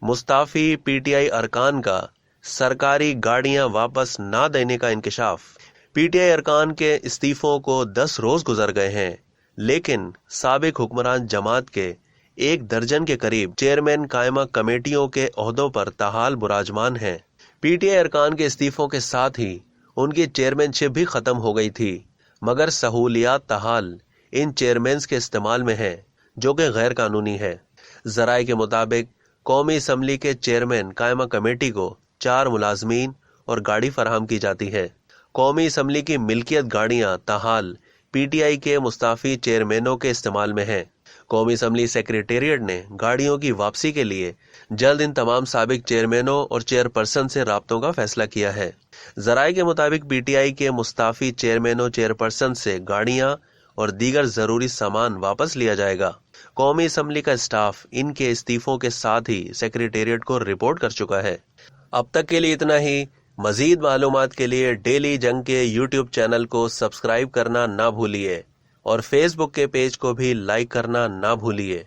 Mustafi PTI अरकान का सरकारी गाड़ियां वापस ना देने का इंकशाफ। पीटीआई अरकान के इस्तीफों को 10 रोज गुजर गए हैं, लेकिन साबिक हुक्मरान जमात के 1 दर्जन के करीब चेयरमैन कायमा कमेटियों के ओहदों पर ताहाल बुराजमान हैं। पीटीआई अरकान के इस्तीफों के साथ ही उनकी चेयरमैनशिप भी खत्म हो गई थी, मगर सहूलियात ताहाल इन चेयरमैन्स के इस्तेमाल में है, जो कि गैर कानूनी है। जराए के मुताबिक कौमी असम्बली के चेयरमैन कायमा कमेटी को 4 मुलाजमीन और गाड़ी फराहम की जाती है। कौमी असम्बली की मिल्कियत गाड़ियां ताहाल पीटीआई के मुस्ताफी चेयरमैनों के इस्तेमाल में है। कौमी असम्बली सेक्रेटेरिएट ने गाड़ियों की वापसी के लिए जल्द इन तमाम साबिक चेयरमैनों और चेयरपर्सन से राब्तों का फैसला किया है। जराए के मुताबिक पीटीआई के मुस्ताफी चेयरमैनों चेयरपर्सन से गाड़ियां और दीगर जरूरी सामान वापस लिया जाएगा। कौमी असम्बली का स्टाफ इनके इस्तीफों के साथ ही सेक्रेटेरिएट को रिपोर्ट कर चुका है। अब तक के लिए इतना ही। मजीद मालूमात के लिए डेली जंग के यूट्यूब चैनल को सब्सक्राइब करना ना भूलिए और फेसबुक के पेज को भी लाइक करना ना भूलिए।